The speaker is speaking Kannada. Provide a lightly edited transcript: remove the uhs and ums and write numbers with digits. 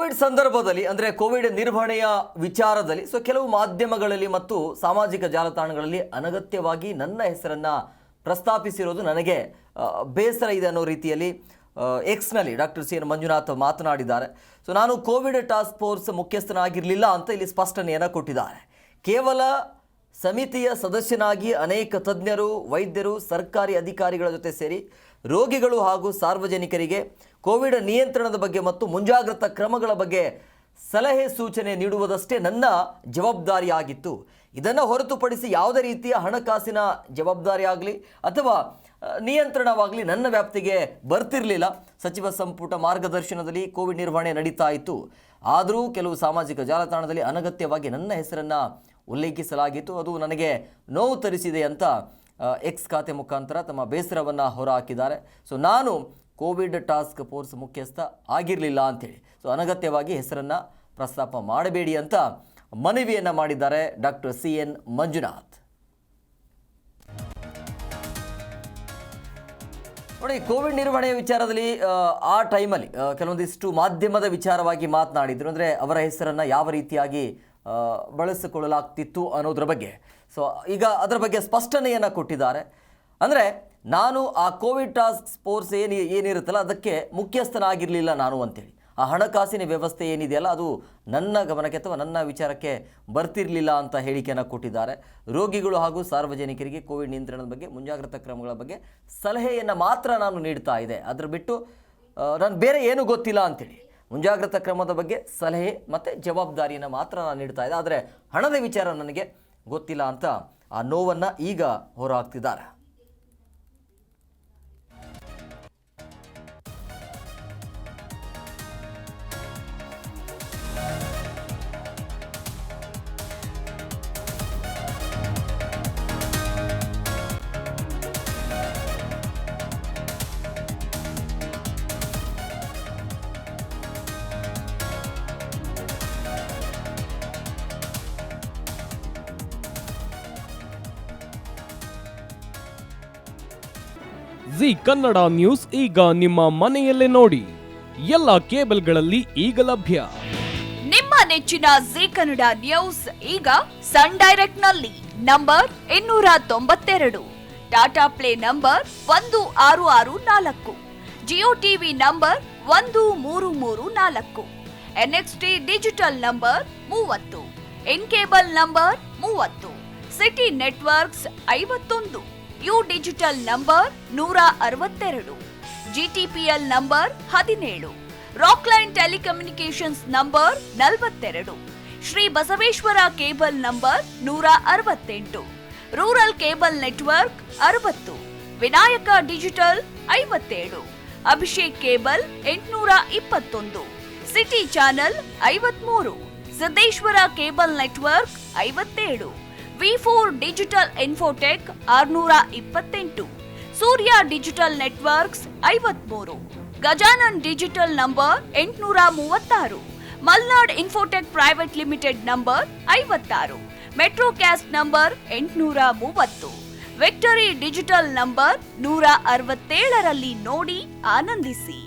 ಕೋವಿಡ್ ಸಂದರ್ಭದಲ್ಲಿ ಅಂದರೆ ಕೋವಿಡ್ ನಿರ್ವಹಣೆಯ ವಿಚಾರದಲ್ಲಿ ಕೆಲವು ಮಾಧ್ಯಮಗಳಲ್ಲಿ ಮತ್ತು ಸಾಮಾಜಿಕ ಜಾಲತಾಣಗಳಲ್ಲಿ ಅನಗತ್ಯವಾಗಿ ನನ್ನ ಹೆಸರನ್ನು ಪ್ರಸ್ತಾಪಿಸಿರೋದು ನನಗೆ ಬೇಸರ ಇದೆ ಅನ್ನೋ ರೀತಿಯಲ್ಲಿ ಎಕ್ಸ್ನಲ್ಲಿ ಡಾಕ್ಟರ್ ಸಿ ಎನ್ ಮಂಜುನಾಥ್ ಮಾತನಾಡಿದ್ದಾರೆ. ನಾನು ಕೋವಿಡ್ ಟಾಸ್ಕ್ ಫೋರ್ಸ್ ಮುಖ್ಯಸ್ಥನಾಗಿರಲಿಲ್ಲ ಅಂತ ಇಲ್ಲಿ ಸ್ಪಷ್ಟನೆಯನ್ನು ಕೊಟ್ಟಿದ್ದಾರೆ. ಕೇವಲ ಸಮಿತಿಯ ಸದಸ್ಯನಾಗಿ ಅನೇಕ ತಜ್ಞರು, ವೈದ್ಯರು, ಸರ್ಕಾರಿ ಅಧಿಕಾರಿಗಳ ಜೊತೆ ಸೇರಿ ರೋಗಿಗಳು ಹಾಗೂ ಸಾರ್ವಜನಿಕರಿಗೆ ಕೋವಿಡ್ ನಿಯಂತ್ರಣದ ಬಗ್ಗೆ ಮತ್ತು ಮುಂಜಾಗ್ರತಾ ಕ್ರಮಗಳ ಬಗ್ಗೆ ಸಲಹೆ ಸೂಚನೆ ನೀಡುವುದಷ್ಟೇ ನನ್ನ ಜವಾಬ್ದಾರಿಯಾಗಿತ್ತು. ಇದನ್ನು ಹೊರತುಪಡಿಸಿ ಯಾವುದೇ ರೀತಿಯ ಹಣಕಾಸಿನ ಜವಾಬ್ದಾರಿ ಆಗಲಿ ಅಥವಾ ನಿಯಂತ್ರಣವಾಗಲಿ ನನ್ನ ವ್ಯಾಪ್ತಿಗೆ ಬರ್ತಿರಲಿಲ್ಲ. ಸಚಿವ ಸಂಪುಟ ಮಾರ್ಗದರ್ಶನದಲ್ಲಿ ಕೋವಿಡ್ ನಿರ್ವಹಣೆ ನಡೀತಾ ಇತ್ತು. ಆದರೂ ಕೆಲವು ಸಾಮಾಜಿಕ ಜಾಲತಾಣದಲ್ಲಿ ಅನಗತ್ಯವಾಗಿ ನನ್ನ ಹೆಸರನ್ನು ಉಲ್ಲೇಖಿಸಲಾಗಿತ್ತು. ಅದು ನನಗೆ ನೋವು ತರಿಸಿದೆ ಅಂತ ಎಕ್ಸ್ ಖಾತೆ ಮುಖಾಂತರ ತಮ್ಮ ಬೇಸರವನ್ನು ಹೊರಹಾಕಿದ್ದಾರೆ. ನಾನು ಕೋವಿಡ್ ಟಾಸ್ಕ್ ಫೋರ್ಸ್ ಮುಖ್ಯಸ್ಥ ಆಗಿರಲಿಲ್ಲ ಅಂಥೇಳಿ ಅನಗತ್ಯವಾಗಿ ಹೆಸರನ್ನು ಪ್ರಸ್ತಾಪ ಮಾಡಬೇಡಿ ಅಂತ ಮನವಿಯನ್ನು ಮಾಡಿದ್ದಾರೆ ಡಾಕ್ಟರ್ ಸಿ ಎನ್ ಮಂಜುನಾಥ್. ನೋಡಿ, ಕೋವಿಡ್ ನಿರ್ವಹಣೆಯ ವಿಚಾರದಲ್ಲಿ ಆ ಟೈಮಲ್ಲಿ ಕೆಲವೊಂದಿಷ್ಟು ಮಾಧ್ಯಮದ ವಿಚಾರವಾಗಿ ಮಾತನಾಡಿದರು. ಅಂದರೆ ಅವರ ಹೆಸರನ್ನು ಯಾವ ರೀತಿಯಾಗಿ ಬಳಸಿಕೊಳ್ಳಲಾಗ್ತಿತ್ತು ಅನ್ನೋದ್ರ ಬಗ್ಗೆ. ಈಗ ಅದರ ಬಗ್ಗೆ ಸ್ಪಷ್ಟನೆಯನ್ನು ಕೊಟ್ಟಿದ್ದಾರೆ. ಅಂದರೆ ನಾನು ಆ ಕೋವಿಡ್ ಟಾಸ್ಕ್ ಫೋರ್ಸ್ ಏನಿರುತ್ತಲ್ಲ ಅದಕ್ಕೆ ಮುಖ್ಯಸ್ಥನಾಗಿರಲಿಲ್ಲ ನಾನು ಅಂತೇಳಿ. ಆ ಹಣಕಾಸಿನ ವ್ಯವಸ್ಥೆ ಏನಿದೆಯಲ್ಲ ಅದು ನನ್ನ ಗಮನಕ್ಕೆ ಅಥವಾ ನನ್ನ ವಿಚಾರಕ್ಕೆ ಬರ್ತಿರಲಿಲ್ಲ ಅಂತ ಹೇಳಿಕೆಯನ್ನು ಕೊಟ್ಟಿದ್ದಾರೆ. ರೋಗಿಗಳು ಹಾಗೂ ಸಾರ್ವಜನಿಕರಿಗೆ ಕೋವಿಡ್ ನಿಯಂತ್ರಣದ ಬಗ್ಗೆ, ಮುಂಜಾಗ್ರತಾ ಕ್ರಮಗಳ ಬಗ್ಗೆ ಸಲಹೆಯನ್ನು ಮಾತ್ರ ನಾನು ನೀಡ್ತಾ ಇದೆ. ಅದರ ಬಿಟ್ಟು ನಾನು ಬೇರೆ ಏನೂ ಗೊತ್ತಿಲ್ಲ ಅಂಥೇಳಿ ಮುಂಜಾಗ್ರತಾ ಕ್ರಮದ ಬಗ್ಗೆ ಸಲಹೆ ಮತ್ತು ಜವಾಬ್ದಾರಿಯನ್ನು ಮಾತ್ರ ನಾನು ನೀಡ್ತಾ ಇದ್ದೆ. ಆದರೆ ಹಣದ ವಿಚಾರ ನನಗೆ ಗೊತ್ತಿಲ್ಲ ಅಂತ ಆ ನೋವನ್ನು ಈಗ ಹೊರಹಾಕ್ತಿದ್ದಾರೆ. ಜಿ ಕನ್ನಡ ನ್ಯೂಸ್ ಈಗ ನಿಮ್ಮ ಮನೆಯಲ್ಲೇ ನೋಡಿ. ಎಲ್ಲ ಕೇಬಲ್ಗಳಲ್ಲಿ ಈಗ ಲಭ್ಯ. ನಿಮ್ಮ ನೆಚ್ಚಿನ ಜಿ ಕನ್ನಡ ನ್ಯೂಸ್ ಈಗ ಸನ್ ಡೈರೆಕ್ಟ್ ನಲ್ಲಿ number 292, Tata Play number 1664, Jio TV number 1334, NXT Digital number 30, In Cable number 30, City Networks 51, U Digital number 162, GTPL number 17, Rockline Telecommunications number 42, Shri Basaveshwara Cable number 168, Rural Cable Network 60, Vinayaka Digital 57, Abhishek Cable 821, City Channel 53, Siddeshwara Cable Network 57, ವಿ4 Digital Infotech 628, Surya Digital Networks 53, Gajanan digital number 836, Malnad Infotech Private Limited number 56, Metrocast number 830, Victory Digital number 167ರಲ್ಲಿ ನೋಡಿ ಆನಂದಿಸಿ.